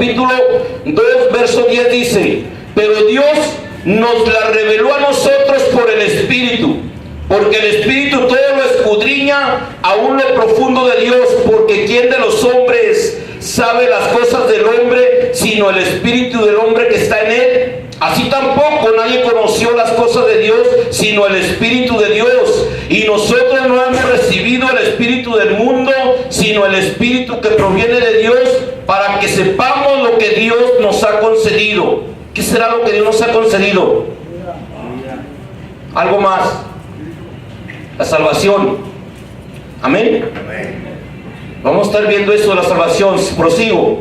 capítulo 2, verso 10 dice: pero Dios nos la reveló a nosotros por el Espíritu, porque el Espíritu todo lo escudriña, aún lo profundo de Dios, porque ¿quién de los hombres sabe las cosas del hombre, sino el Espíritu del hombre que está en él? Así tampoco nadie conoció las cosas de Dios, sino el Espíritu de Dios. Y nosotros no hemos recibido el Espíritu del mundo, sino el Espíritu que proviene de Dios, para que sepamos lo que Dios nos ha concedido. ¿Qué será lo que Dios nos ha concedido? Algo más. La salvación. Amén. Vamos a estar viendo eso de la salvación. Prosigo.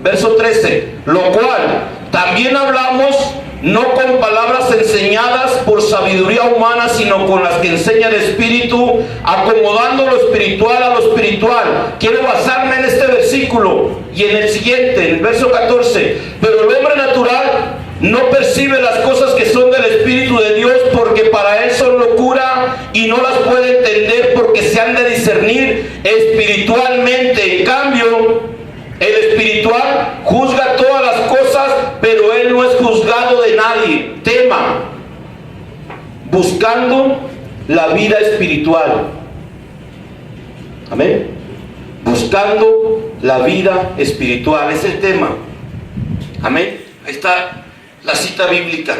Verso 13. Lo cual también hablamos, no con palabras enseñadas por sabiduría humana, sino con las que enseña el Espíritu, acomodando lo espiritual a lo espiritual. Quiero basarme en este versículo y en el siguiente, en el verso 14. Pero el hombre natural no percibe las cosas que son del Espíritu de Dios, porque para él son locura y no las puede entender, porque se han de discernir espiritualmente. En cambio, el espiritual juzga todas las cosas, pero él no es juzgado de nadie. Tema: buscando la vida espiritual. Amén. Buscando la vida espiritual es el tema. Amén. Ahí está la cita bíblica,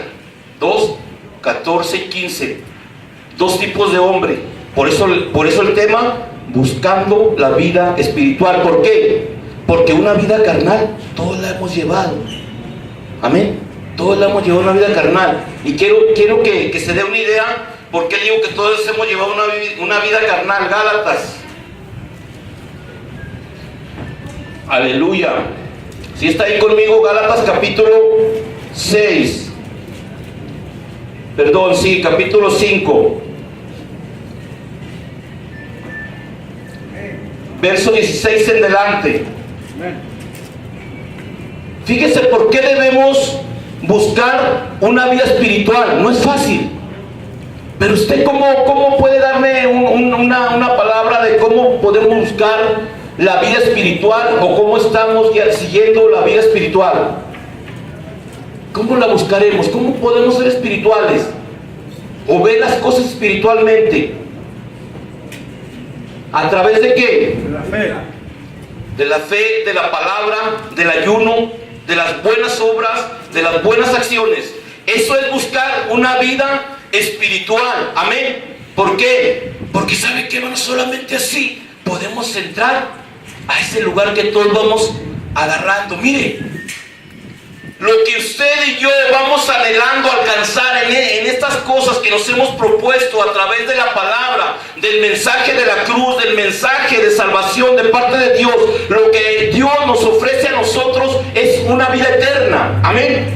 2, 14 y 15. Dos tipos de hombre. Por eso el tema: buscando la vida espiritual. ¿Por qué? Porque una vida carnal todos la hemos llevado. Amén. Todos la hemos llevado, una vida carnal. Y quiero que se dé una idea. ¿Por qué digo que todos hemos llevado una vida carnal? Gálatas. Aleluya. Si está ahí conmigo, Gálatas capítulo 6. Perdón, sí, capítulo 5. Verso 16 en delante. Fíjese por qué debemos buscar una vida espiritual. No es fácil. Pero usted, ¿cómo puede darme una palabra de cómo podemos buscar la vida espiritual, o cómo estamos ya siguiendo la vida espiritual? ¿Cómo la buscaremos? ¿Cómo podemos ser espirituales o ver las cosas espiritualmente? ¿A través de qué? De la fe. De la fe, de la palabra, del ayuno, de las buenas obras, de las buenas acciones. Eso es buscar una vida espiritual. Amén. ¿Por qué? Porque ¿sabe qué, hermano? Solamente así podemos entrar a ese lugar que todos vamos agarrando. Mire, lo que usted y yo vamos anhelando alcanzar en estas cosas que nos hemos propuesto a través de la palabra, del mensaje de la cruz, del mensaje de salvación de parte de Dios, lo que Dios nos ofrece a nosotros es una vida eterna. Amén.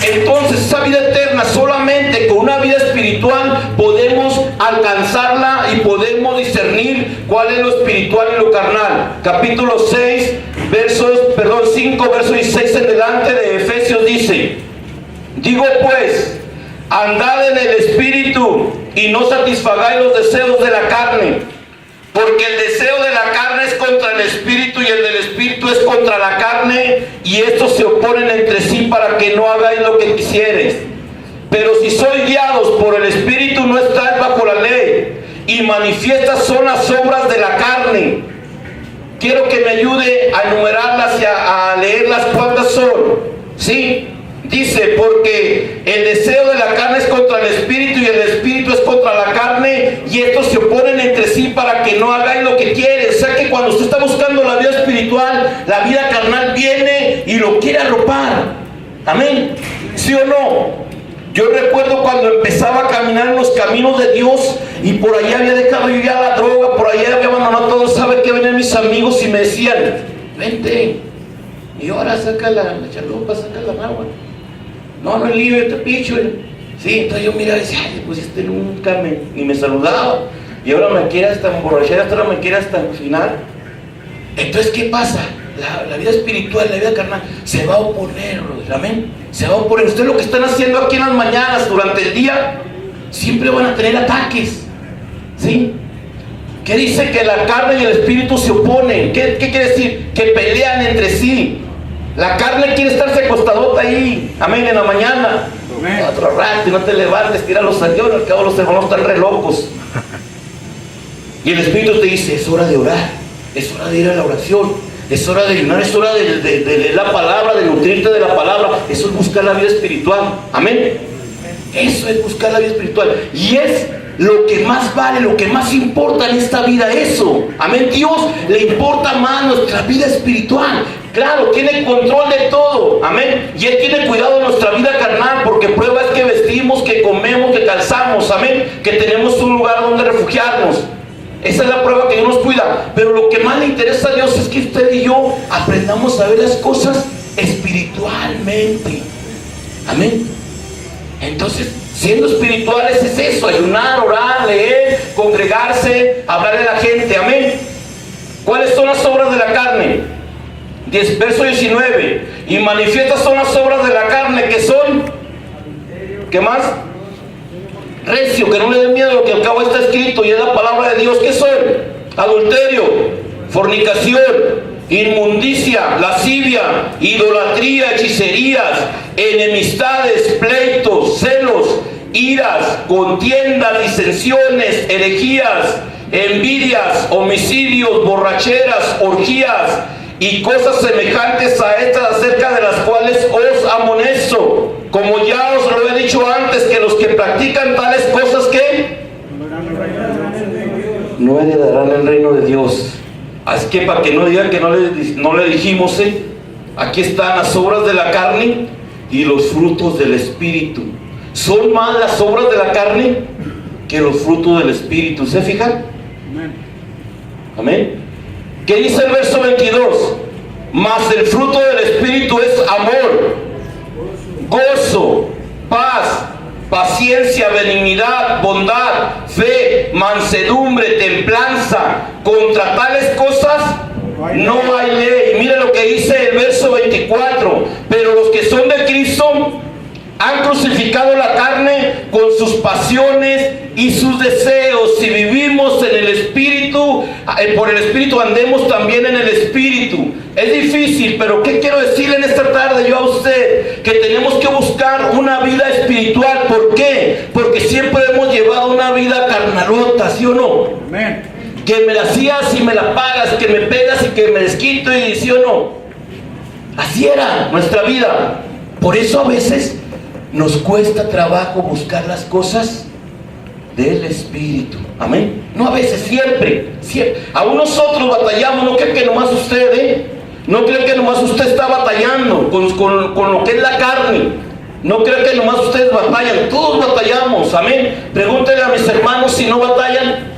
Entonces esa vida eterna solamente con una vida espiritual podemos alcanzarla y podemos discernir cuál es lo espiritual y lo carnal. Capítulo 6, 5, verso 16 en delante de Efesios dice: digo pues, andad en el Espíritu y no satisfagáis los deseos de la carne, porque el deseo de la carne es contra el Espíritu y el del Espíritu es contra la carne, y estos se oponen entre sí para que no hagáis lo que quisieres. Pero si sois guiados por el Espíritu, no estáis bajo la ley, y manifiestas son las obras de la carne. Quiero que me ayude a enumerarlas y a leerlas. ¿Cuántas son? ¿Sí? Dice: porque el deseo de la carne es contra el Espíritu y el Espíritu es contra la carne, y estos se oponen entre sí para que no hagáis lo que quieres. O sea que cuando usted está buscando la vida espiritual, la vida carnal viene y lo quiere arropar. Amén. ¿Sí o no? Yo recuerdo cuando empezaba a caminar en los caminos de Dios y por allá había dejado yo ya la droga, por allá había abandonado todo. ¿Sabe qué? Venían mis amigos y me decían: vente, y ahora saca la chalupa, saca la agua. No es lío, yo te picho. Sí, entonces yo miraba y decía: ay, pues este nunca ni me saludaba, y ahora me quiere hasta emborrachar, hasta ahora me quiere hasta el final. Entonces, ¿qué pasa? La vida espiritual, la vida carnal se va a oponer, brother. Amén. Se va a oponer. Ustedes lo que están haciendo aquí en las mañanas, durante el día, siempre van a tener ataques. ¿Sí? ¿Qué dice? Que la carne y el espíritu se oponen. ¿Qué quiere decir? Que pelean entre sí. La carne quiere estarse acostadota ahí, amén, en la mañana. Amén. Otro rato y no te levantes, tíralos al Dios, al cabo los hermanos están re locos. Y el Espíritu te dice, es hora de orar, es hora de ir a la oración, es hora de ayunar, es hora de leer la palabra, de nutrirte de la palabra. Eso es buscar la vida espiritual, amén. Eso es buscar la vida espiritual. Y es lo que más vale, lo que más importa en esta vida, eso, amén. Dios le importa más nuestra vida espiritual. Claro, tiene control de todo, amén. Y Él tiene cuidado de nuestra vida carnal, porque prueba es que vestimos, que comemos, que calzamos, amén. Que tenemos un lugar donde refugiarnos. Esa es la prueba que Dios nos cuida. Pero lo que más le interesa a Dios es que usted y yo aprendamos a ver las cosas espiritualmente, amén. Entonces, siendo espirituales es eso: ayunar, orar, leer, congregarse, hablarle a la gente, amén. ¿Cuáles son las obras de la carne? Verso 19. Y manifiestas son las obras de la carne, que son, ¿qué más? Recio, que no le dé miedo, lo que al cabo está escrito y es la palabra de Dios. ¿Qué son? Adulterio, fornicación, inmundicia, lascivia, idolatría, hechicerías, enemistades, pleitos, celos, iras, contiendas, disensiones, herejías, envidias, homicidios, borracheras, orgías y cosas semejantes a estas, acerca de las cuales os amonesto, como ya os lo he dicho antes, que los que practican tales cosas, ¿qué? No heredarán el reino de Dios. Así que para que no digan que no le dijimos, aquí están las obras de la carne y los frutos del Espíritu. Son más las obras de la carne que los frutos del Espíritu. ¿Se fijan? Amén. ¿Qué dice el verso 22? Mas el fruto del Espíritu es amor, gozo, paz, paciencia, benignidad, bondad, fe, mansedumbre, templanza. Contra tales cosas no hay ley. Mira lo que dice el verso 24. Pero los que son de Cristo han crucificado la carne con sus pasiones y sus deseos. Si vivimos en el Espíritu, por el Espíritu andemos también en el Espíritu. Es difícil, pero ¿qué quiero decirle en esta tarde yo a usted? Que tenemos que buscar una vida espiritual. ¿Por qué? Porque siempre hemos llevado una vida carnalota, ¿sí o no? Amén. Que me la hacías y me la pagas, que me pegas y que me desquito, y ¿sí o no? Así era nuestra vida. Por eso a veces nos cuesta trabajo buscar las cosas del Espíritu. Amén. No a veces, siempre. Aún nosotros batallamos. No creen que nomás usted, no creen que nomás usted está batallando con lo que es la carne. No creen que nomás ustedes batallan. Todos batallamos. Amén. Pregúntenle a mis hermanos si no batallan.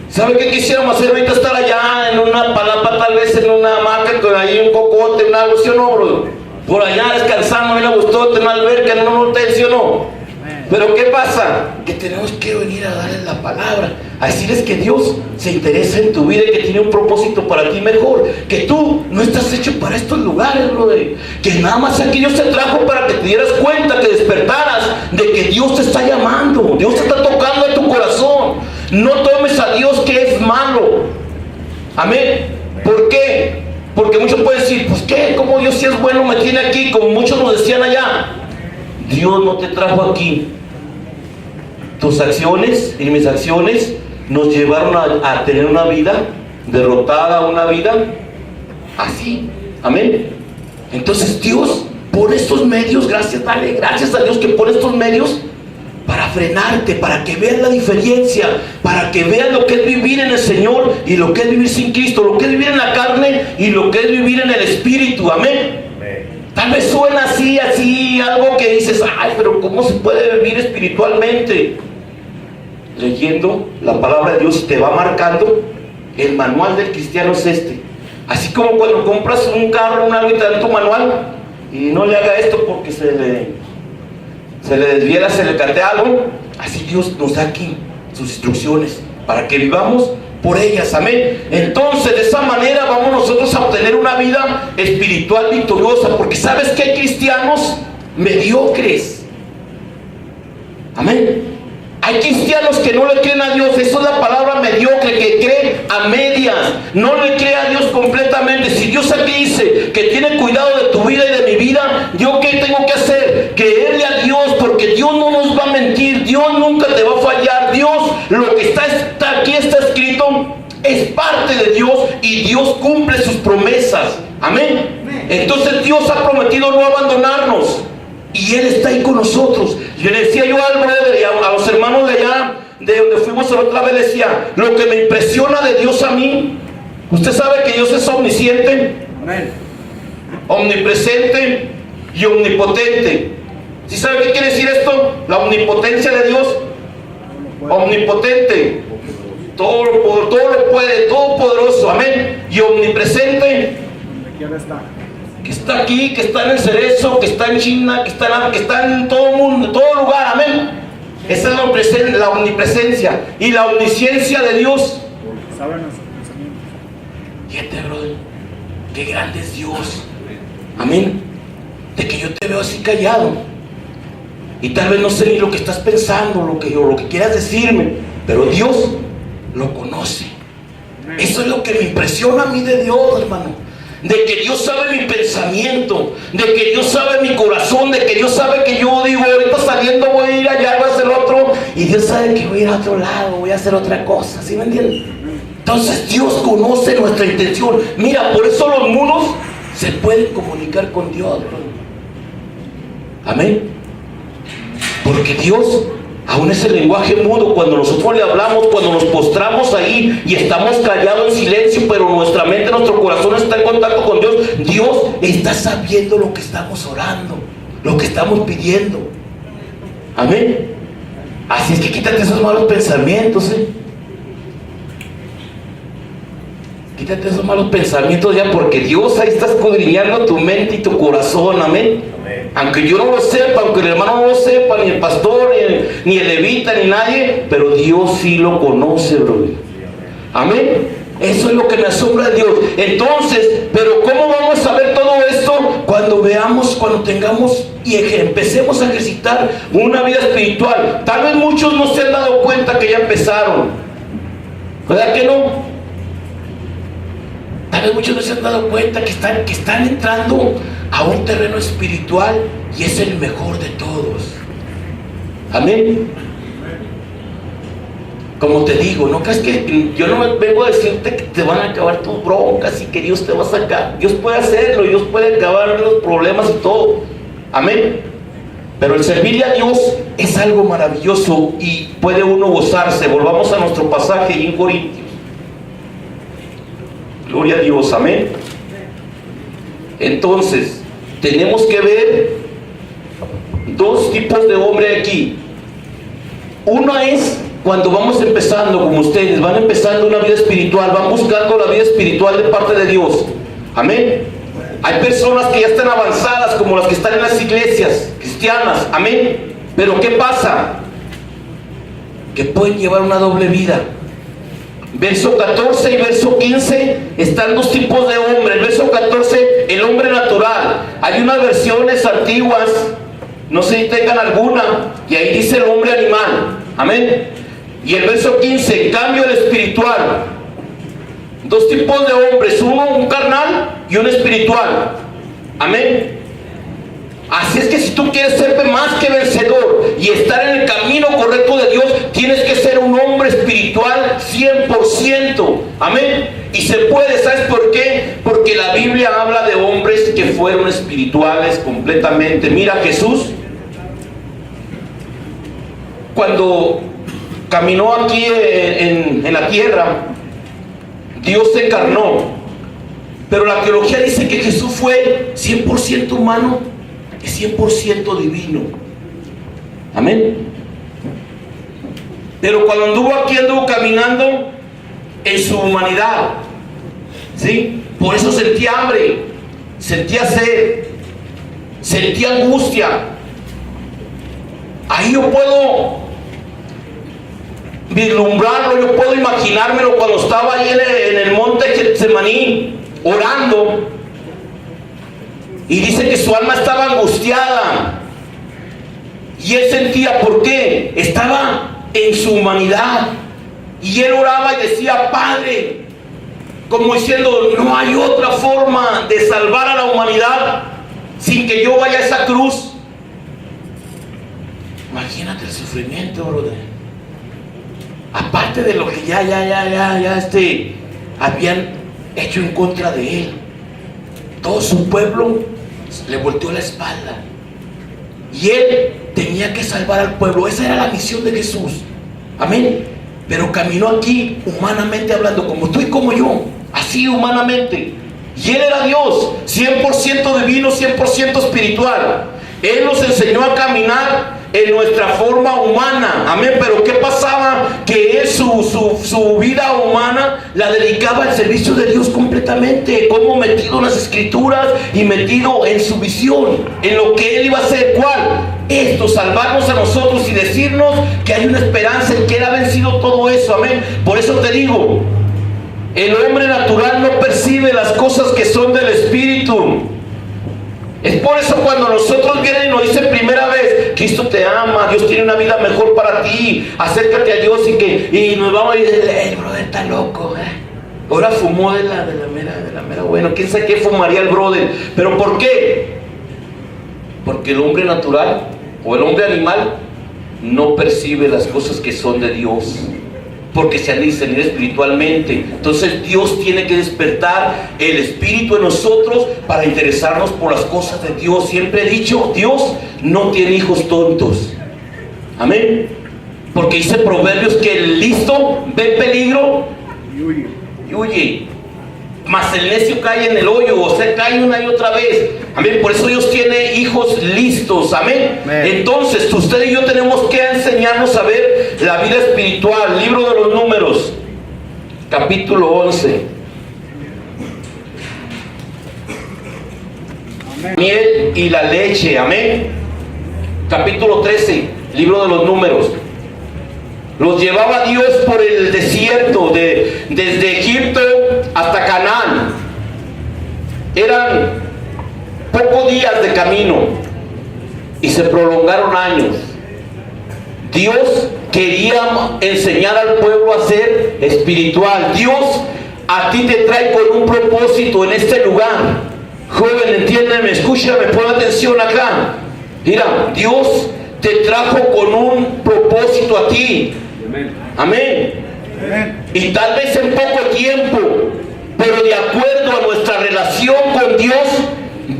¿Sabe qué quisiéramos hacer ahorita? Estar allá en una palapa, tal vez en una hamaca, con ahí un cocote, en algo, ¿sí o no, bro? Por allá descansando, me gustó en una alberca, en un hotel, ¿sí o no? Pero ¿qué pasa? Que tenemos que venir a darles la palabra, a decirles que Dios se interesa en tu vida y que tiene un propósito para ti mejor, que tú no estás hecho para estos lugares, brother. Que nada más aquí Dios te trajo para que te dieras cuenta, que despertaras de que Dios te está llamando, Dios te está tocando en tu corazón. No tomes a Dios que es malo. Amén. ¿Por qué? Porque muchos pueden decir, pues qué, como Dios si es bueno me tiene aquí, como muchos nos decían allá. Dios no te trajo aquí. Tus acciones y mis acciones nos llevaron a tener una vida derrotada, una vida así. Amén. Entonces Dios pone estos medios, gracias a Dios que pone estos medios para frenarte, para que veas la diferencia, para que veas lo que es vivir en el Señor y lo que es vivir sin Cristo, lo que es vivir en la carne y lo que es vivir en el Espíritu. Amén. Tal vez suena así, algo que dices, ay, pero ¿cómo se puede vivir espiritualmente? Leyendo la palabra de Dios te va marcando. El manual del cristiano es este. Así como cuando compras un carro, un algo y te dan tu manual, y no le haga esto porque se le desviera, se le catea algo. Así Dios nos da aquí sus instrucciones para que vivamos por ellas. Amén. Entonces de esa manera vamos nosotros a obtener una vida espiritual victoriosa, porque sabes que hay cristianos mediocres. Amén. Hay cristianos que no le creen a Dios. Eso es la palabra mediocre, que cree a medias. No le cree a Dios completamente. Si Dios aquí dice que tiene cuidado de tu vida y de mi vida, ¿yo qué tengo que hacer? Creerle a Dios, porque Dios no nos va a mentir. Dios nunca te va a fallar. Dios, lo que está aquí está escrito, es parte de Dios, y Dios cumple sus promesas. Amén. Entonces Dios ha prometido no abandonarnos, y Él está ahí con nosotros. Le decía yo al brother y a los hermanos de allá, de donde fuimos la otra vez, le decía, lo que me impresiona de Dios a mí, usted sabe que Dios es omnisciente, amén, omnipresente y omnipotente. ¿Sí sabe qué quiere decir esto? La omnipotencia de Dios, omnipotente, todo lo puede, todopoderoso, amén, y omnipresente, que está aquí, que está en el Cerezo, que está en China, que está en todo el mundo, en todo lugar, amén. Esa es la omnipresencia y la omnisciencia de Dios. Fíjate, brother, qué grande es Dios, amén. De que yo te veo así callado y tal vez no sé ni lo que estás pensando, lo que quieras decirme, pero Dios lo conoce. Eso es lo que me impresiona a mí de Dios, hermano. De que Dios sabe mi pensamiento, de que Dios sabe mi corazón, de que Dios sabe que yo digo, ahorita saliendo voy a ir allá, voy a hacer otro, y Dios sabe que voy a ir a otro lado, voy a hacer otra cosa. ¿Sí me entienden? Entonces Dios conoce nuestra intención. Mira, por eso los mudos se pueden comunicar con Dios, bro. Amén. Porque Dios aún es el lenguaje mudo. Cuando nosotros le hablamos, cuando nos postramos ahí y estamos callados en silencio, pero nuestra mente, nuestro corazón está en contacto con Dios, Dios está sabiendo lo que estamos orando, lo que estamos pidiendo. Amén. Así es que quítate esos malos pensamientos, Quítate esos malos pensamientos ya, porque Dios ahí está escudriñando tu mente y tu corazón. Amén. Aunque yo no lo sepa, aunque el hermano no lo sepa, ni el pastor, ni el levita, ni nadie, pero Dios sí lo conoce, brother. Amén. Eso es lo que me asombra de Dios. Entonces, pero ¿cómo vamos a ver todo esto? Cuando veamos, cuando tengamos y empecemos a ejercitar una vida espiritual. Tal vez muchos no se han dado cuenta que ya empezaron, ¿verdad que no? Tal vez muchos no se han dado cuenta que están entrando a un terreno espiritual, y es el mejor de todos. Amén. Como te digo, no creas que yo no vengo a decirte que te van a acabar tus broncas y que Dios te va a sacar. Dios puede hacerlo, Dios puede acabar los problemas y todo. Amén. Pero el servirle a Dios es algo maravilloso y puede uno gozarse. Volvamos a nuestro pasaje en Corintios. Gloria a Dios, amén. Entonces, tenemos que ver dos tipos de hombre aquí. Uno es cuando vamos empezando, como ustedes, van empezando una vida espiritual, van buscando la vida espiritual de parte de Dios. Amén. Hay personas que ya están avanzadas, como las que están en las iglesias cristianas. Amén. Pero ¿qué pasa? Que pueden llevar una doble vida. Verso 14 y verso 15 están dos tipos de hombre. El verso 14, el hombre natural. Hay unas versiones antiguas, no sé si tengan alguna, y ahí dice el hombre animal. Amén. Y el verso 15, en cambio el espiritual. Dos tipos de hombres, uno un carnal y un espiritual. Amén. Así es que si tú quieres ser más que vencedor y estar en el camino correcto de Dios, tienes que ser un hombre espiritual 100%. Amén. Y se puede, ¿sabes por qué? Porque la Biblia habla de hombres que fueron espirituales completamente. Mira, Jesús, cuando caminó aquí en la tierra, Dios se encarnó. Pero la teología dice que Jesús fue 100% humano y 100% divino. Amén. Pero cuando anduvo caminando en su humanidad, ¿sí? Por eso sentía hambre, sentía sed, sentía angustia. Ahí yo puedo vislumbrarlo, yo puedo imaginármelo cuando estaba ahí en el monte Getsemaní orando. Y dice que su alma estaba angustiada. Y él sentía, ¿por qué? Estaba en su humanidad. Y él oraba y decía: Padre, como diciendo, no hay otra forma de salvar a la humanidad sin que yo vaya a esa cruz. Imagínate el sufrimiento, brother. Aparte de lo que ya habían hecho en contra de él, todo su pueblo le volteó la espalda y él tenía que salvar al pueblo. Esa era la misión de Jesús. Amén. Pero caminó aquí humanamente hablando, como tú y como yo, así humanamente. Y él era Dios, 100% divino, 100% espiritual. Él nos enseñó a caminar en nuestra forma humana. Amén. Pero ¿qué pasaba? Que él su vida humana la dedicaba al servicio de Dios completamente, como metido en las escrituras y metido en su visión, en lo que él iba a hacer. ¿Cuál? Esto, salvarnos a nosotros y decirnos que hay una esperanza en que él ha vencido todo eso. Amén. Por eso te digo, el hombre natural no percibe las cosas que son del Espíritu. Es por eso cuando nosotros vienen y nos dicen primera vez: Cristo te ama, Dios tiene una vida mejor para ti, acércate a Dios, y nos vamos a decir: el brother está loco, ahora fumó de la mera, bueno, quién sabe qué fumaría el brother. ¿Pero por qué? Porque el hombre natural o el hombre animal no percibe las cosas que son de Dios, porque se han discernido espiritualmente. Entonces Dios tiene que despertar el espíritu en nosotros para interesarnos por las cosas de Dios. Siempre he dicho, Dios no tiene hijos tontos. Amén. Porque dice Proverbios que el listo ve peligro y huye, mas el necio cae en el hoyo, o sea, cae una y otra vez. Amén. Por eso Dios tiene hijos listos. Amén. Entonces usted y yo tenemos que enseñarnos a ver la vida espiritual. Libro de los Números, capítulo 11. Amén. Miel y la leche. Amén. Capítulo 13, libro de los Números. Los llevaba Dios por el desierto, desde Egipto hasta Canaán. Eran pocos días de camino y se prolongaron años. Dios quería enseñar al pueblo a ser espiritual. Dios a ti te trae con un propósito en este lugar. Joven, entiéndeme, escúchame, pon atención acá. Mira, Dios te trajo con un propósito a ti. Amén. Amén. Y tal vez en poco tiempo, pero de acuerdo a nuestra relación con Dios,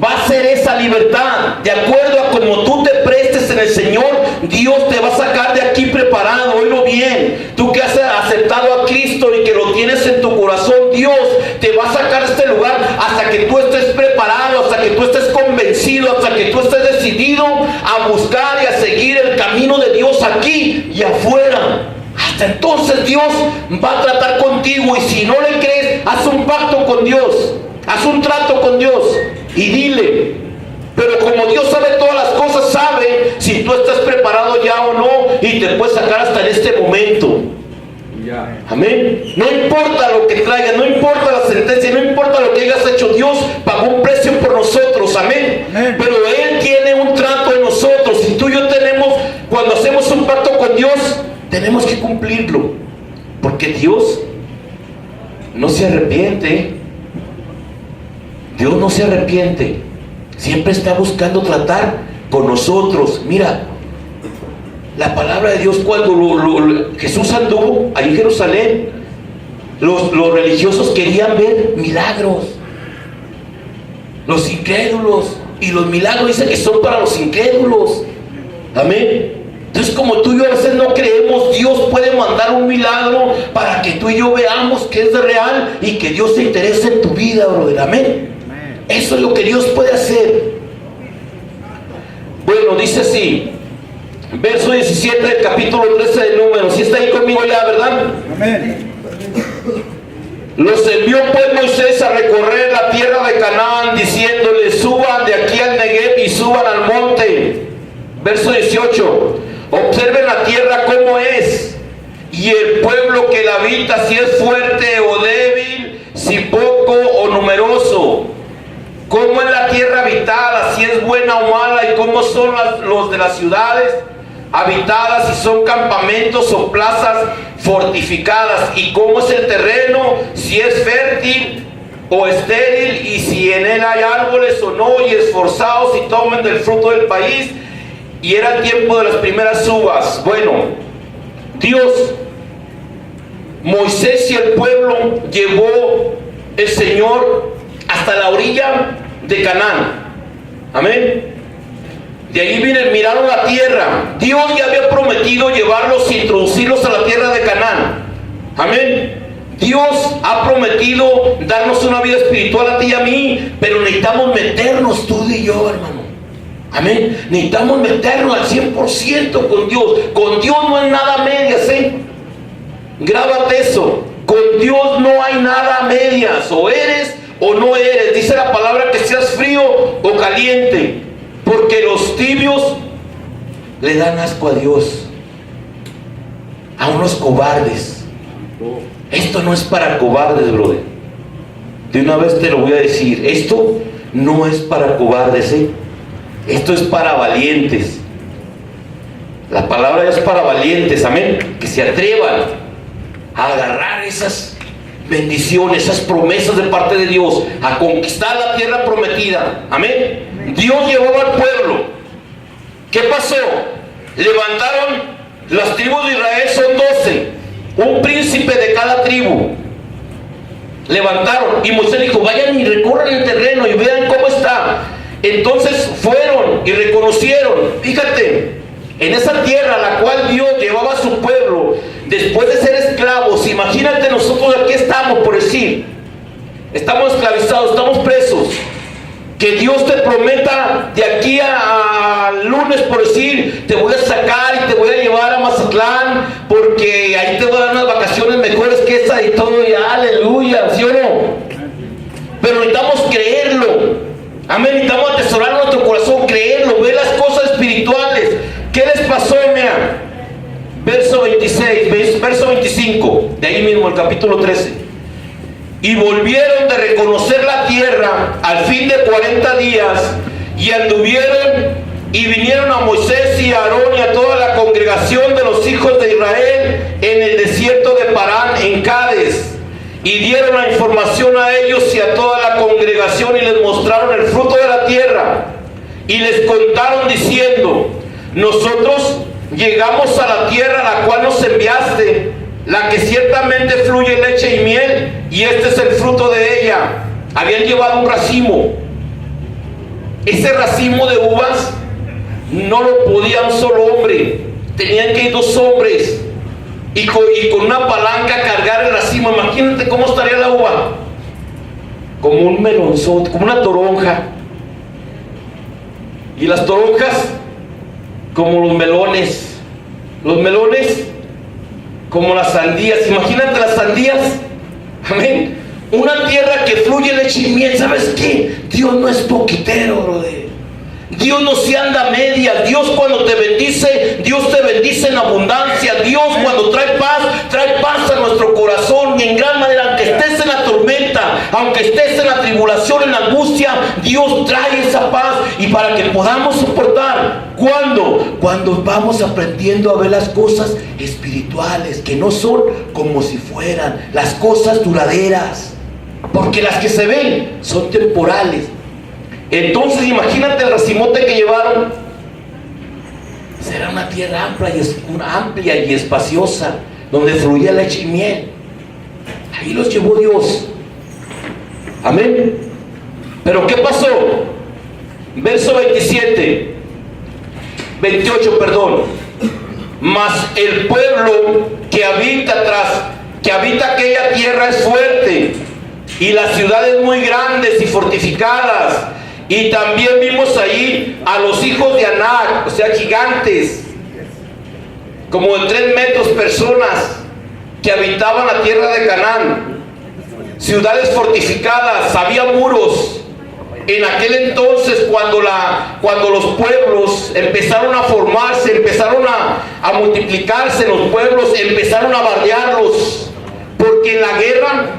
va a ser esa libertad. De acuerdo a como tú te prestes en el Señor, Dios te va a sacar de aquí preparado. Oílo bien, tú que has aceptado a Cristo y que lo tienes en tu corazón, Dios te va a sacar de este lugar hasta que tú estés preparado, hasta que tú estés convencido, hasta que tú estés decidido a buscar y a seguir el camino de Dios aquí y afuera. Hasta entonces Dios va a tratar contigo, y si no le crees, haz un pacto con Dios, haz un trato con Dios y dile. Pero como Dios sabe todas las cosas, sabe si tú estás preparado ya o no, y te puede sacar hasta en este momento. Amén. No importa lo que traiga, no importa la sentencia, no importa lo que hayas hecho, Dios pagó un precio por nosotros. Amén. Amén. Pero Él tiene un trato en nosotros, y tú y yo tenemos, cuando hacemos un pacto con Dios, tenemos que cumplirlo, porque Dios no se arrepiente. Dios no se arrepiente, siempre está buscando tratar con nosotros. Mira, la palabra de Dios, cuando Jesús anduvo ahí en Jerusalén, los religiosos querían ver milagros, los incrédulos, y los milagros dicen que son para los incrédulos. Amén. Entonces, como tú y yo a veces no creemos, Dios puede mandar un milagro para que tú y yo veamos que es real y que Dios se interesa en tu vida, brother. Amén. Eso es lo que Dios puede hacer. Bueno, dice así, verso 17 del capítulo 13 de Números. Si está ahí conmigo ya, ¿verdad? Amén. Los envió pues Moisés a recorrer la tierra de Canaán, diciéndoles: suban de aquí al Negev y suban al monte. Verso 18. Observen la tierra cómo es, y el pueblo que la habita, si es fuerte o débil, si poco o numeroso. Cómo es la tierra habitada, si es buena o mala, y cómo son los de las ciudades. habitadas, si son campamentos o plazas fortificadas, y cómo es el terreno, si es fértil o estéril, y si en él hay árboles o no, y esforzados y tomen del fruto del país. Y era el tiempo de las primeras uvas. Bueno, Dios, Moisés y el pueblo llevó el Señor hasta la orilla de Canaán. Amén. De ahí miraron la tierra. Dios ya había prometido llevarlos e introducirlos a la tierra de Canaán. Amén. Dios ha prometido darnos una vida espiritual a ti y a mí, pero necesitamos meternos tú y yo, hermano. Amén. Necesitamos meternos al 100% con Dios. Con Dios no hay nada a medias, Grábate eso. Con Dios no hay nada a medias. O eres o no eres. Dice la palabra que seas frío o caliente, porque los tibios le dan asco a Dios, a unos cobardes. Esto no es para cobardes, brother. De una vez te lo voy a decir. Esto no es para cobardes, Esto es para valientes. La palabra es para valientes, amén. Que se atrevan a agarrar esas bendiciones, esas promesas de parte de Dios, a conquistar la tierra prometida, amén. Dios llevaba al pueblo. ¿Qué pasó? Levantaron las tribus de Israel, son 12, un príncipe de cada tribu. Levantaron, y Moisés dijo: vayan y recorran el terreno y vean cómo está. Entonces fueron y reconocieron, fíjate, en esa tierra a la cual Dios llevaba a su pueblo después de ser esclavos. Imagínate, nosotros aquí estamos, por decir, estamos esclavizados, estamos presos. Que Dios te prometa de aquí al lunes, por decir, te voy a sacar y te voy a llevar a Mazatlán, porque ahí te voy a dar unas vacaciones mejores que esa y todo, y aleluya, ¿sí o no? Pero necesitamos creerlo, amén. Necesitamos atesorar nuestro corazón, creerlo, ver las cosas espirituales. ¿Qué les pasó, mira? Verso 26, verso 25, de ahí mismo el capítulo 13. Y volvieron de reconocer la tierra al fin de 40 días, y anduvieron y vinieron a Moisés y a Aarón y a toda la congregación de los hijos de Israel en el desierto de Parán, en Cades, y dieron la información a ellos y a toda la congregación, y les mostraron el fruto de la tierra, y les contaron diciendo: nosotros llegamos a la tierra a la cual nos enviaste, la que ciertamente fluye leche y miel, y este es el fruto de ella. Habían llevado un racimo. Ese racimo de uvas no lo podía un solo hombre, tenían que ir 2 hombres y con una palanca cargar el racimo. Imagínate cómo estaría la uva, como un melonzote, como una toronja, y las toronjas como los melones como las sandías. Imagínate las sandías, amén. Una tierra que fluye leche y miel. ¿Sabes qué? Dios no es poquitero, brother. Dios no se anda a medias. Dios cuando te bendice, Dios te bendice en abundancia. Dios cuando trae paz a nuestro corazón, y en gran manera, aunque estés en la tormenta, aunque estés en la tribulación, en la angustia, Dios trae esa paz. Y para que podamos soportar, cuando vamos aprendiendo a ver las cosas espirituales, que no son como si fueran las cosas duraderas, porque las que se ven son temporales. Entonces imagínate el racimote que llevaron. Será una tierra amplia y espaciosa, donde fluía leche y miel. Ahí los llevó Dios, amén. Pero ¿qué pasó? Verso 28, perdón. Mas el pueblo que habita aquella tierra es fuerte, y las ciudades muy grandes y fortificadas. Y también vimos ahí a los hijos de Anac, o sea, gigantes, como de 3 metros, personas que habitaban la tierra de Canaán. Ciudades fortificadas, había muros. En aquel entonces, cuando los pueblos empezaron a formarse, empezaron a multiplicarse, los pueblos empezaron a bardearlos, porque en la guerra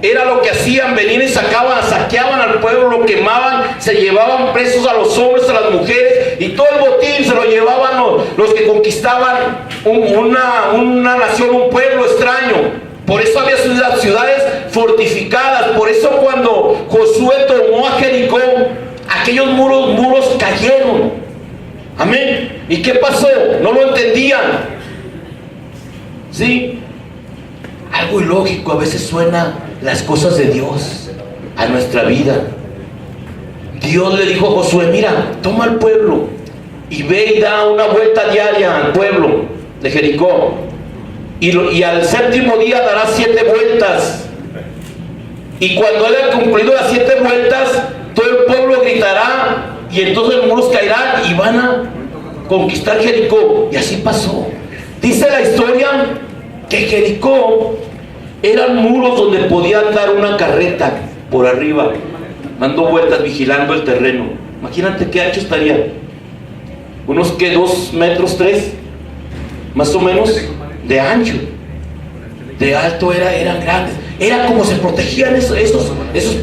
era lo que hacían: venían y saqueaban al pueblo, lo quemaban, se llevaban presos a los hombres, a las mujeres, y todo el botín se lo llevaban los que conquistaban una nación, un pueblo extraño. Por eso había ciudades fortificadas. Por eso cuando Josué tomó a Jericó, aquellos muros cayeron. Amén. ¿Y qué pasó? No lo entendían. ¿Sí? Algo ilógico a veces suena las cosas de Dios a nuestra vida. Dios le dijo a Josué: mira, toma al pueblo y ve y da una vuelta diaria al pueblo de Jericó. Y al séptimo día dará 7 vueltas. Y cuando él haya concluido las 7 vueltas, todo el pueblo gritará y entonces los muros caerán y van a conquistar Jericó. Y así pasó. Dice la historia que Jericó eran muros donde podía andar una carreta por arriba, dando vueltas, vigilando el terreno. Imagínate qué ancho estaría. Unos que 2 metros 3, más o menos, de ancho. De alto eran grandes. Era como se protegían esos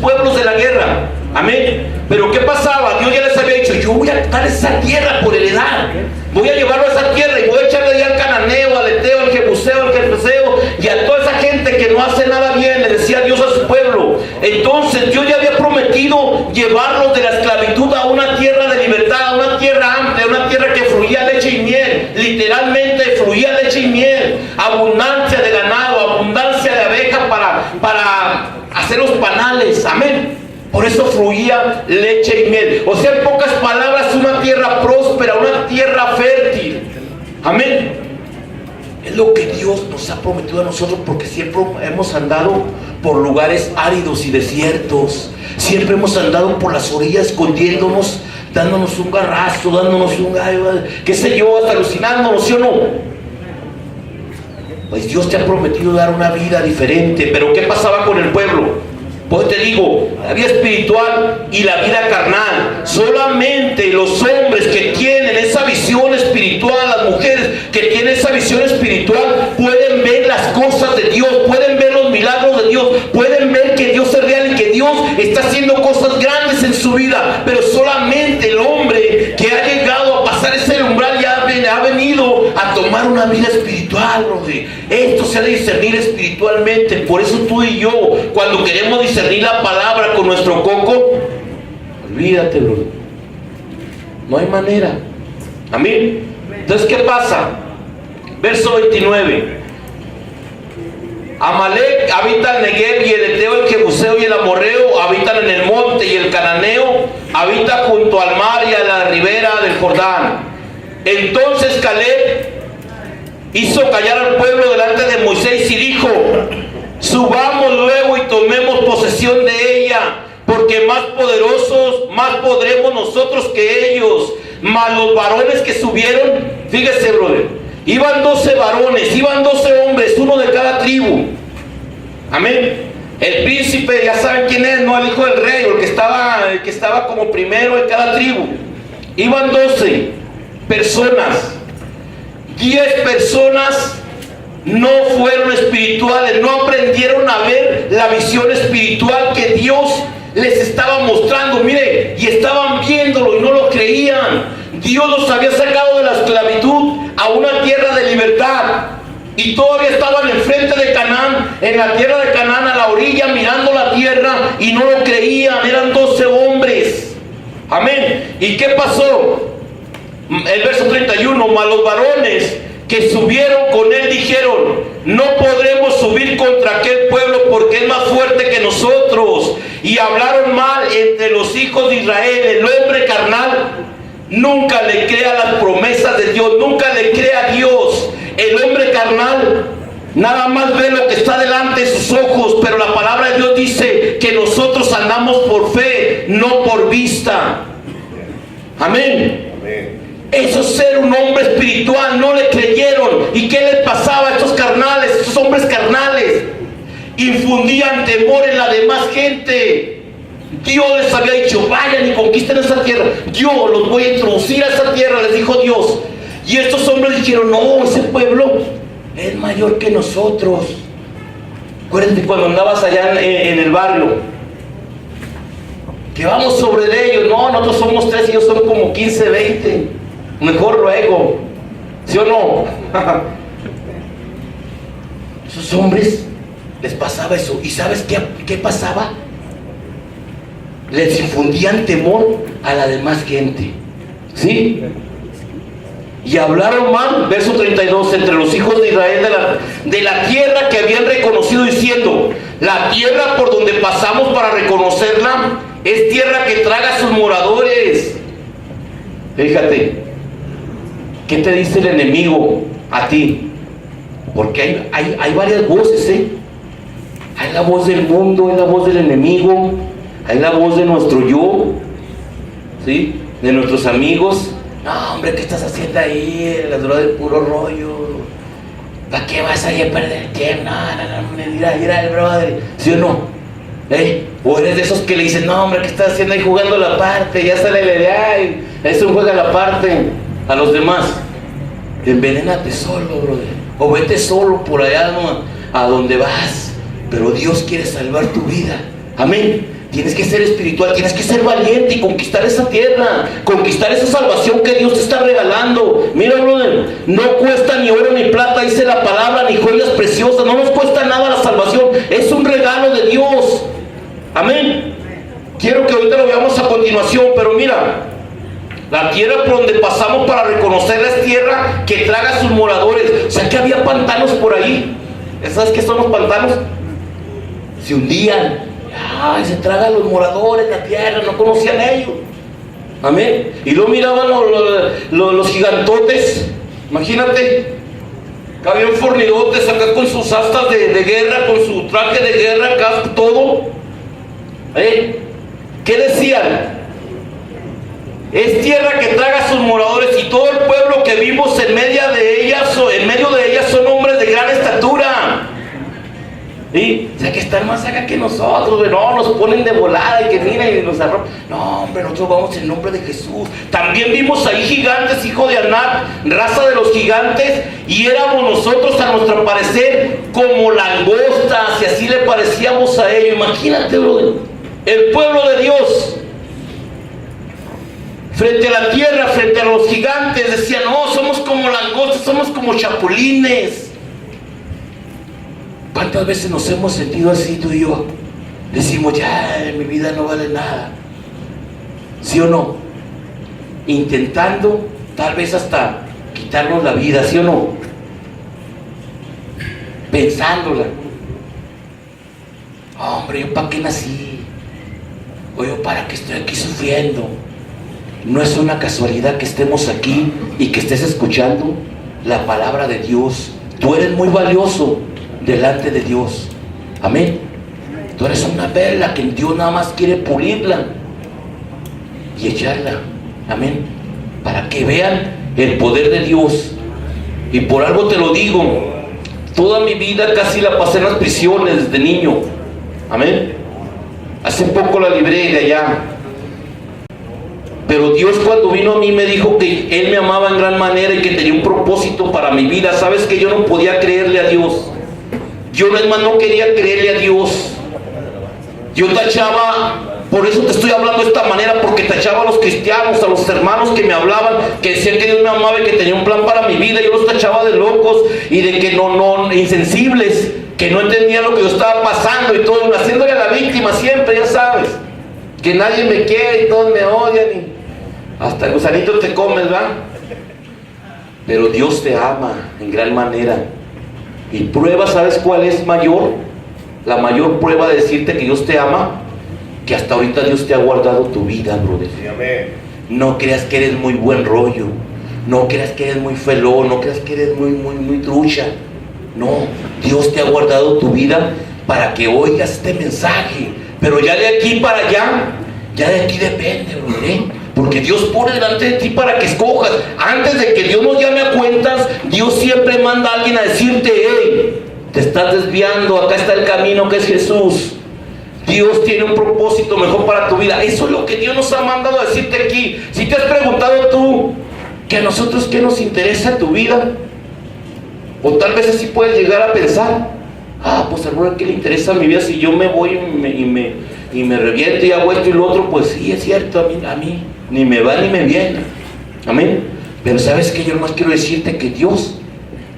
pueblos de la guerra. Amén. Pero ¿qué pasaba? Dios ya les había dicho: yo voy a dar esa tierra por heredad. Voy a llevarlo a esa tierra y voy a echarle ya al cananeo, al eteo, al jebuseo, al gergeseo y a toda esa gente que no hace nada bien. Le decía Dios a su pueblo. Entonces Dios ya había prometido llevarlos de la esclavitud a una tierra de libertad, a una tierra amplia, una tierra que fluía leche y miel. Literalmente fluía leche y miel. Abundancia de ganado, abundancia de abejas para hacer los panales. Amén. Por eso fluía leche y miel. O sea, en pocas palabras, una tierra próspera, una tierra fértil. Amén. Es lo que Dios nos ha prometido a nosotros, porque siempre hemos andado por lugares áridos y desiertos. Siempre hemos andado por las orillas escondiéndonos, dándonos un garrazo, dándonos qué sé yo, hasta alucinándonos, ¿sí o no? Pues Dios te ha prometido dar una vida diferente. Pero ¿qué pasaba con el pueblo? Pues te digo, la vida espiritual y la vida carnal. Solamente los hombres que tienen esa visión espiritual, las mujeres que tienen esa visión espiritual, pueden ver las cosas de Dios, pueden ver los milagros de Dios, pueden ver que Dios es real y que Dios está haciendo cosas grandes en su vida. Pero solamente el hombre que ha llegado a pasar ese umbral ya ha venido a tomar una vida espiritual, brother. Esto se ha de discernir espiritualmente. Por eso tú y yo, cuando queremos discernir la palabra con nuestro coco, olvídate, bro. No hay manera. Amén. Entonces, ¿qué pasa? Verso 29. Amalek habita el Negev y el eteo, el jebuseo y el amorreo habitan en el monte, y el cananeo habita junto al mar y a la ribera del Jordán. Entonces Caleb hizo callar al pueblo delante de Moisés y dijo: subamos luego y tomemos posesión de ella, porque más poderosos, más podremos nosotros que ellos. Mas los varones que subieron, fíjese, brother, iban 12 varones, iban 12 hombres, uno de cada tribu. Amén. El príncipe, ya saben quién es, no el hijo del rey, el que estaba como primero en cada tribu. Iban 12 personas. 10 personas no fueron espirituales, no aprendieron a ver la visión espiritual que Dios les estaba mostrando. Mire, y estaban viéndolo y no lo creían. Dios los había sacado de la esclavitud a una tierra de libertad, y todavía estaban enfrente de Canaán, en la tierra de Canaán, a la orilla, mirando la tierra, y no lo creían. Eran 12 hombres. Amén. ¿Y qué pasó? El verso 31, mas los varones que subieron con él dijeron: no podremos subir contra aquel pueblo, porque es más fuerte que nosotros. Y hablaron mal entre los hijos de Israel. El hombre carnal nunca le cree a las promesas de Dios, nunca le cree a Dios. El hombre carnal nada más ve lo que está delante de sus ojos, pero la palabra de Dios dice que nosotros andamos por fe, no por vista. Amén. Eso es ser un hombre espiritual. No le creyeron. ¿Y qué les pasaba a estos carnales, estos hombres carnales? Infundían temor en la demás gente. Dios les había dicho: vayan y conquisten esa tierra, yo los voy a introducir a esa tierra, les dijo Dios. Y estos hombres dijeron: no, ese pueblo es mayor que nosotros. Acuérdense cuando andabas allá en el barrio, que vamos sobre ellos. No, nosotros somos 3 y ellos son como 15, 20. Mejor luego. ¿Sí o no? Esos hombres les pasaba eso. ¿Y sabes qué pasaba? Les infundían temor a la demás gente. ¿Sí? Y hablaron mal, verso 32, entre los hijos de Israel de la tierra que habían reconocido, diciendo: la tierra por donde pasamos para reconocerla es tierra que traga a sus moradores. Fíjate, ¿qué te dice el enemigo a ti? Porque hay varias voces, ¿eh? Hay la voz del mundo, hay la voz del enemigo, hay la voz de nuestro yo, ¿sí? De nuestros amigos. No, hombre, ¿qué estás haciendo ahí? La droga del puro rollo. ¿Para qué vas ahí a perder tiempo? No, mira el brother. ¿Sí o no? O eres de esos que le dicen: no, hombre, ¿qué estás haciendo ahí jugando la parte? Ya sale la idea, eso juega la parte a los demás. Envenénate solo, brother. O vete solo por allá, ¿no? A donde vas. Pero Dios quiere salvar tu vida. Amén. Tienes que ser espiritual, tienes que ser valiente y conquistar esa tierra, conquistar esa salvación que Dios te está regalando. Mira, brother, no cuesta ni oro ni plata, dice la palabra, ni joyas preciosas. No nos cuesta nada la salvación, es un regalo de Dios. Amén. Quiero que ahorita lo veamos a continuación, pero mira, la tierra por donde pasamos para reconocerla es tierra que traga a sus moradores. O sea que había pantanos por ahí. ¿Sabes qué son los pantanos? Se hundían. Ay, se tragan los moradores, la tierra, no conocían ellos. Amén. Y luego miraban los gigantotes. Imagínate, que habían fornidotes acá con sus astas de guerra, con su traje de guerra, acá todo. ¿Qué decían? Es tierra que traga a sus moradores, y todo el pueblo que vimos en medio de ellas son hombres de gran estatura. ¿Sí? O sea, que están más acá que nosotros, no, nos ponen de volada y que mira y nos arropan. No, hombre, nosotros vamos en nombre de Jesús. También vimos ahí gigantes, hijo de Anac, raza de los gigantes, y éramos nosotros a nuestro parecer como langostas, y así le parecíamos a ellos. Imagínate, brother, el pueblo de Dios frente a la tierra, frente a los gigantes, decían: no, somos como langostas, somos como chapulines. ¿Cuántas veces nos hemos sentido así, tú y yo? Decimos: ya, mi vida no vale nada. ¿Sí o no? Intentando tal vez hasta quitarnos la vida, ¿sí o no? Pensándola. Hombre, ¿yo para qué nací? ¿O yo para qué estoy aquí sufriendo? No es una casualidad que estemos aquí y que estés escuchando la palabra de Dios. Tú eres muy valioso delante de Dios. Amén. Tú eres una perla que Dios nada más quiere pulirla y echarla. Amén. Para que vean el poder de Dios. Y por algo te lo digo, toda mi vida casi la pasé en las prisiones desde niño. Amén. Hace poco la libré de allá. Pero Dios, cuando vino a mí, me dijo que Él me amaba en gran manera y que tenía un propósito para mi vida. Sabes que yo no podía creerle a Dios. Yo no quería creerle a Dios. Yo tachaba, por eso te estoy hablando de esta manera, porque tachaba a los cristianos, a los hermanos que me hablaban, que decían que Dios me amaba y que tenía un plan para mi vida. Yo los tachaba de locos y de que no insensibles, que no entendían lo que yo estaba pasando y todo, haciéndole a la víctima siempre, ya sabes, que nadie me quiere y todos me odian y hasta el gusanito te comes, ¿verdad? Pero Dios te ama en gran manera. Y prueba, ¿sabes cuál es mayor? La mayor prueba de decirte que Dios te ama, que hasta ahorita Dios te ha guardado tu vida, brother. Sí, amén. No creas que eres muy buen rollo, no creas que eres muy felón, no creas que eres muy trucha. No, Dios te ha guardado tu vida para que oigas este mensaje. Pero ya de aquí para allá, ya de aquí depende, brother, porque Dios pone delante de ti para que escojas. Antes de que Dios nos llame a cuentas, Dios siempre manda a alguien a decirte: hey, te estás desviando, acá está el camino que es Jesús. Dios tiene un propósito mejor para tu vida. Eso es lo que Dios nos ha mandado a decirte aquí. Si te has preguntado tú, que a nosotros qué nos interesa tu vida, o tal vez así puedes llegar a pensar: pues hermano, ¿qué le interesa mi vida si yo me voy y me reviento y hago esto y lo otro? Pues sí, es cierto, a mí ni me va ni me viene. Amén. Pero ¿sabes qué? Yo nomás quiero decirte que Dios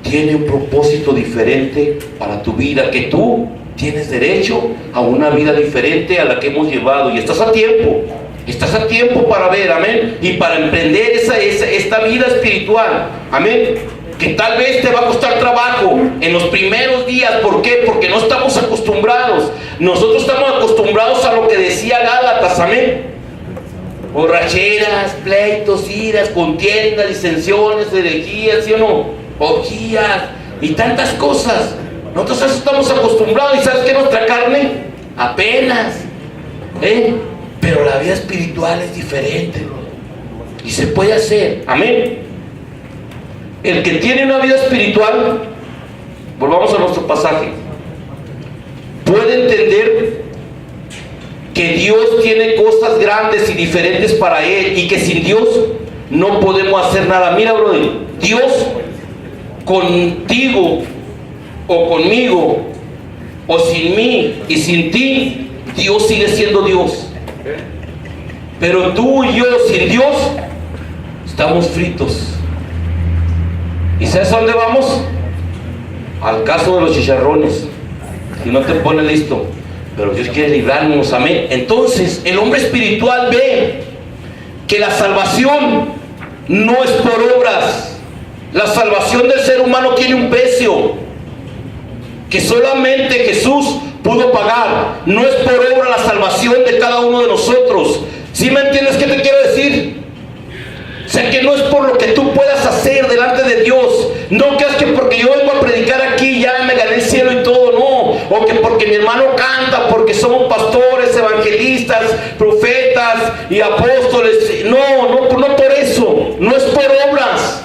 tiene un propósito diferente para tu vida, que tú tienes derecho a una vida diferente a la que hemos llevado, y estás a tiempo para ver, amén, y para emprender esta vida espiritual, amén, que tal vez te va a costar trabajo en los primeros días. ¿Por qué? Porque no estamos acostumbrados. Nosotros estamos acostumbrados a lo que decía Gálatas, amén: borracheras, pleitos, iras, contiendas, disensiones, herejías, ¿sí o no? Orgías y tantas cosas. Nosotros a eso estamos acostumbrados, y ¿sabes qué? Nuestra carne apenas, pero la vida espiritual es diferente, y se puede hacer, amén. El que tiene una vida espiritual, volvamos a nuestro pasaje, puede entender que Dios tiene cosas grandes y diferentes para él, y que sin Dios no podemos hacer nada. Mira, brother, Dios contigo o conmigo o sin mí y sin ti, Dios sigue siendo Dios. Pero tú y yo sin Dios estamos fritos. ¿Y sabes a dónde vamos? Al caso de los chicharrones. Si no te pones listo. Pero Dios quiere librarnos, amén. Entonces el hombre espiritual ve que la salvación no es por obras. La salvación del ser humano tiene un precio que solamente Jesús pudo pagar. No es por obra la salvación de cada uno de nosotros. ¿Sí me entiendes qué te quiero decir? O sea, que no es por lo que tú puedas hacer delante de Dios. No creas que porque yo vengo a predicar aquí ya me gané el cielo y todo, no. O que porque mi hermano canta, porque somos pastores, evangelistas, profetas y apóstoles. No por eso. No es por obras.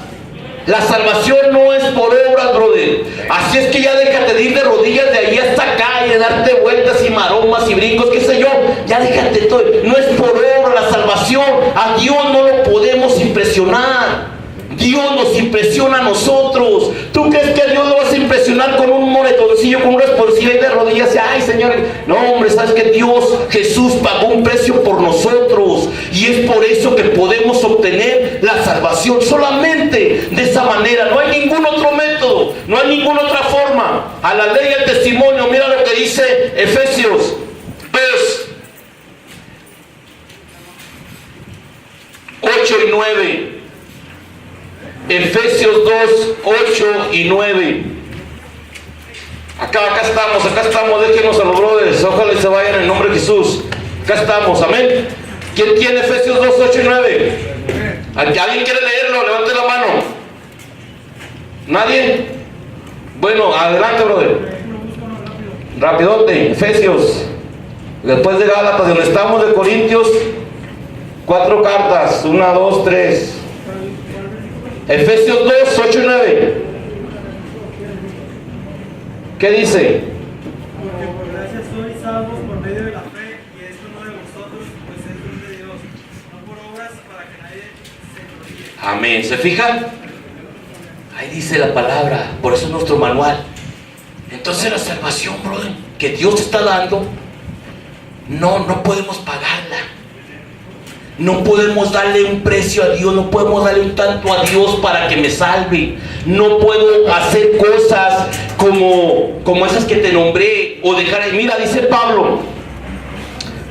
La salvación no es por obras, brother. Así es que ya déjate de ir de rodillas de ahí hasta acá y de darte vueltas y maromas y brincos, qué sé yo. Ya déjate todo. No es por obra la salvación. A Dios no lo podemos impresionar. Dios nos impresiona a nosotros. ¿Tú crees que a Dios lo vas a impresionar con un moretoncillo, con un responsable de rodillas? Ay, Señor. No, hombre, sabes que Dios, Jesús pagó un precio por nosotros, y es por eso que podemos obtener la salvación solamente de esa manera. No hay ningún otro método, no hay ninguna otra forma. A la ley y al testimonio. Mira lo que dice Efesios 8 y 9. Efesios 2, 8 y 9. Acá estamos, déjenos a los brothers, ojalá se vayan en el nombre de Jesús. Acá estamos, amén. ¿Quién tiene Efesios 2, 8 y 9? ¿Alguien quiere leerlo? Levante la mano. ¿Nadie? Bueno, adelante, brother. Rapidote, Efesios. Después de Gálatas, de donde estamos, de Corintios, 4 cartas, 1, 2, 3. Efesios 2, 8 y 9. ¿Qué dice? Porque por gracia sois salvos por medio de la fe, y esto no de vosotros, pues es don de Dios, no por obras para que nadie se gloríe. Amén. ¿Se fijan? Ahí dice la palabra. Por eso es nuestro manual. Entonces la salvación, brother, que Dios te está dando, no podemos pagarla. No podemos darle un precio a Dios, no podemos darle un tanto a Dios para que me salve. No puedo hacer cosas como esas que te nombré, o dejar. Mira, dice Pablo: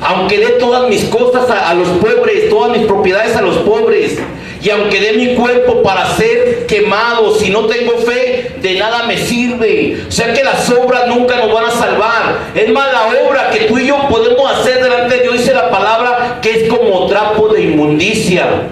aunque dé todas mis cosas a los pobres, todas mis propiedades a los pobres, y aunque dé mi cuerpo para ser quemado, si no tengo fe, de nada me sirve. O sea que las obras nunca nos van a salvar. Es más, la obra que tú y yo podemos hacer delante de Dios, dice la palabra, que es como trapo de inmundicia.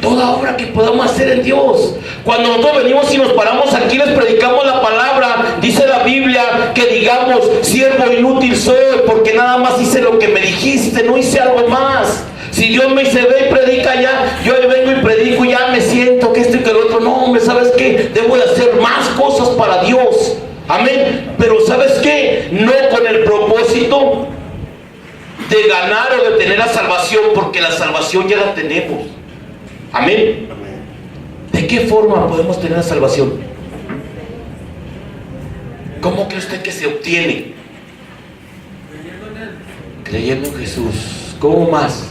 Toda obra que podamos hacer en Dios. Cuando nosotros venimos y nos paramos aquí, les predicamos la palabra, dice la Biblia que digamos: siervo inútil soy, porque nada más hice lo que me dijiste, no hice algo más. Si Dios me dice: ve y predica ya, yo vengo y predico y ya me siento que esto y que lo otro. No, hombre, ¿sabes qué? Debo de hacer más cosas para Dios. Amén. Pero ¿sabes qué? No con el propósito de ganar o de tener la salvación, porque la salvación ya la tenemos. Amén. ¿De qué forma podemos tener la salvación? ¿Cómo cree usted que se obtiene? Creyendo en Jesús. ¿Cómo más?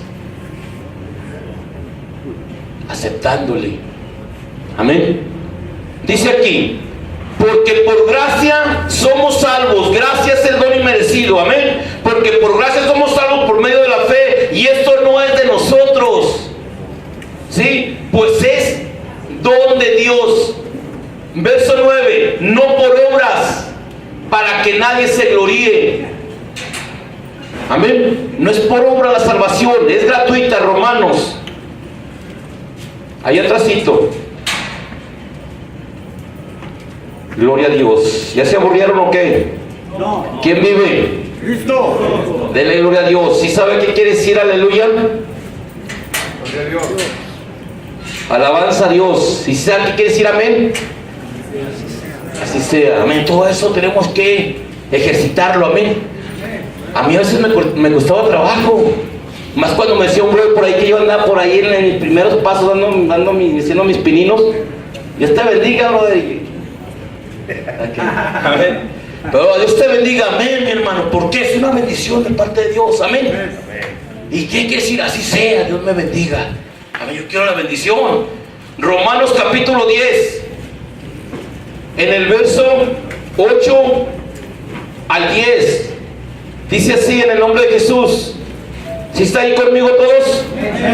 aceptándole. Amén. Dice aquí, porque por gracia somos salvos. Gracia es el don inmerecido. Amén. Porque por gracia somos salvos por medio de la fe. Y esto no es de nosotros, ¿sí? Pues es don de Dios. Verso 9, no por obras, para que nadie se gloríe. Amén. No es por obra la salvación, es gratuita. Romanos, ahí atrásito. Gloria a Dios. ¿Ya se aburrieron o qué? No. ¿Quién vive? Cristo. Dele gloria a Dios. ¿Sí sabe qué quiere decir aleluya? Gloria a Dios. Alabanza a Dios. ¿Y sabe qué quiere decir amén? Así sea. Amén. Todo eso tenemos que ejercitarlo. Amén. A mí a veces me costaba trabajo. Más cuando me decía un brother por ahí que yo andaba por ahí en mis primeros pasos haciendo mis pininos. Dios te bendiga, brother. Amén. Pero Dios te bendiga, amén, mi hermano, porque es una bendición de parte de Dios, amén. ¿Y qué quiere decir? Así sea, Dios me bendiga. Amén, yo quiero la bendición. Romanos capítulo 10, en el verso 8 al 10, dice así en el nombre de Jesús. ¿Sí está ahí conmigo todos?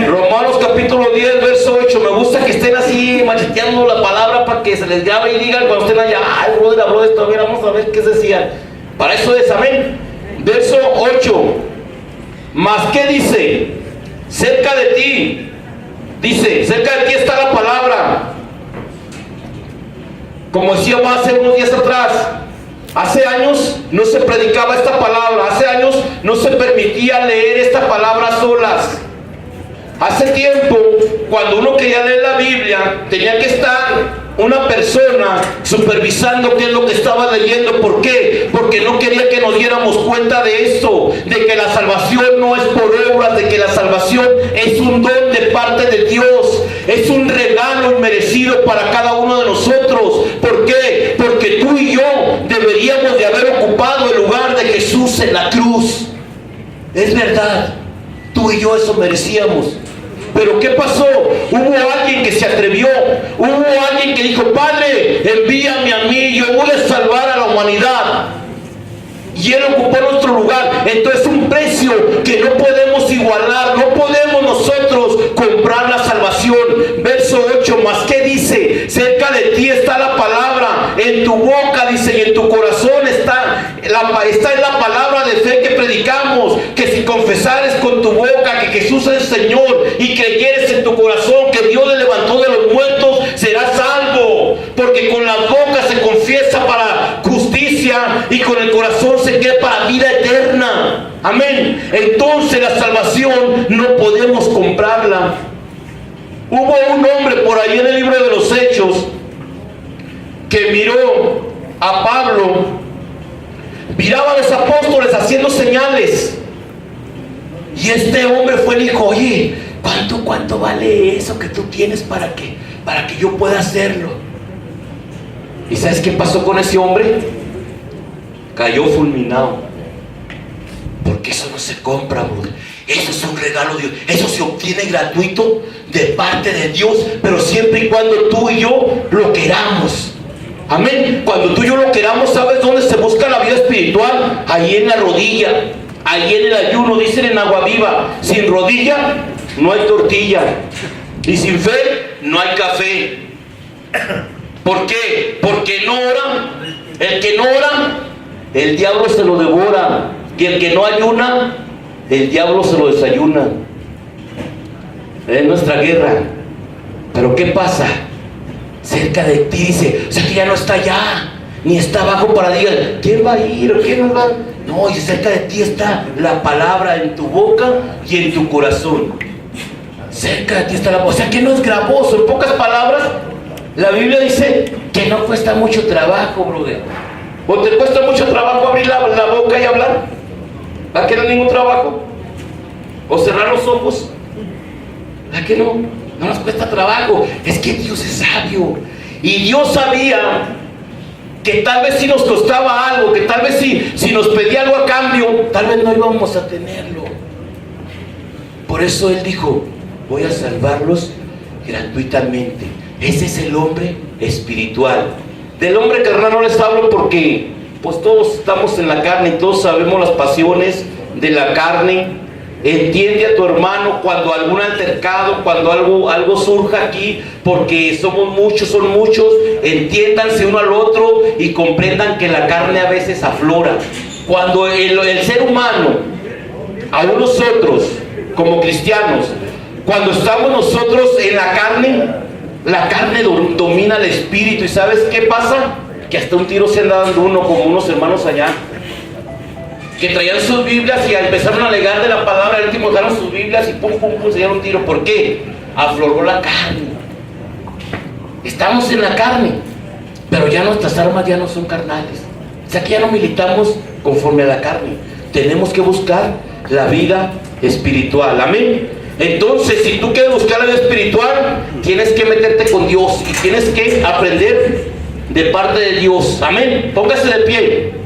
Romanos capítulo 10, verso 8. Me gusta que estén así macheteando la palabra para que se les grabe y digan cuando estén allá, ay, brother, habló de esto, a ver, vamos a ver qué se decía. Para eso es, amén. Verso 8. Mas, ¿qué dice? Cerca de ti. Dice, cerca de ti está la palabra. Como decíamos hace unos días atrás, hace años no se predicaba esta palabra, hace años no se permitía leer esta palabra a solas. Hace tiempo, cuando uno quería leer la Biblia, tenía que estar una persona supervisando qué es lo que estaba leyendo. ¿Por qué? Porque no quería que nos diéramos cuenta de esto, de que la salvación no es por obras, de que la salvación es un don de parte de Dios, es un regalo inmerecido para cada uno de nosotros. ¿Por qué? Porque tú y yo deberíamos de haber ocupado el lugar de Jesús en la cruz. Es verdad, tú y yo eso merecíamos. Pero ¿qué pasó? Hubo alguien que se atrevió, hubo alguien que dijo, Padre, envíame a mí, yo voy a salvar a la humanidad. Y Él ocupó nuestro lugar. Entonces un precio que no podemos igualar, no podemos nosotros comprar la salvación. Verso 8, más ¿qué dice? Cerca de ti está la palabra, en tu boca, dice, y en tu corazón está en la palabra de fe que predicamos, que si confesares con tu boca que Jesús es el Señor y creyeres en tu corazón que Dios le levantó de los muertos, serás salvo. Porque con la boca se confiesa para justicia y con el corazón se queda para vida eterna. Amén. Entonces la salvación no podemos comprarla. Hubo un hombre por ahí en el libro de los Hechos que miró a Pablo, miraba a los apóstoles haciendo señales, y este hombre fue y le dijo, oye, ¿cuánto vale eso que tú tienes para que yo pueda hacerlo? ¿Y sabes qué pasó con ese hombre? Cayó fulminado. Porque eso no se compra, brother. Eso es un regalo de Dios. Eso se obtiene gratuito de parte de Dios, pero siempre y cuando tú y yo lo queramos. Amén. Cuando tú y yo lo queramos, ¿sabes dónde se busca la vida espiritual? Ahí en la rodilla, ahí en el ayuno. Dicen en Agua Viva, sin rodilla no hay tortilla, y sin fe no hay café. ¿Por qué? Porque no ora. El que no ora, el diablo se lo devora. Y el que no ayuna, el diablo se lo desayuna. Es nuestra guerra. Pero ¿qué pasa? Cerca de ti, dice, o sea que ya no está allá, ni está abajo para decir, ¿quién va a ir o quién no va? No, y cerca de ti está la palabra en tu boca y en tu corazón. Cerca de ti está la, o sea que no es gravoso. En pocas palabras, la Biblia dice que no cuesta mucho trabajo, brother. ¿O te cuesta mucho trabajo abrir la boca y hablar? ¿A que no es ningún trabajo? ¿O cerrar los ojos? ¿A que no? No nos cuesta trabajo. Es que Dios es sabio. Y Dios sabía que tal vez si nos costaba algo, que tal vez si nos pedía algo a cambio, tal vez no íbamos a tenerlo. Por eso Él dijo, voy a salvarlos gratuitamente. Ese es el hombre espiritual. Del hombre carnal no les hablo porque pues todos estamos en la carne y todos sabemos las pasiones de la carne. Entiende a tu hermano cuando algún altercado, cuando algo surja aquí, porque somos muchos, son muchos. Entiéndanse uno al otro y comprendan que la carne a veces aflora. Cuando el ser humano, aún nosotros como cristianos, cuando estamos nosotros en la carne domina el espíritu. ¿Y sabes qué pasa? Que hasta un tiro se anda dando uno, como unos hermanos allá, que traían sus Biblias y empezaron a alegar de la palabra. Al último dejaron sus Biblias y pum, pum, pum, se dieron un tiro. ¿Por qué? Afloró la carne. Estamos en la carne, pero ya nuestras armas ya no son carnales. O sea que ya no militamos conforme a la carne. Tenemos que buscar la vida espiritual. Amén. Entonces, si tú quieres buscar la vida espiritual, tienes que meterte con Dios y tienes que aprender de parte de Dios. Amén. Póngase de pie.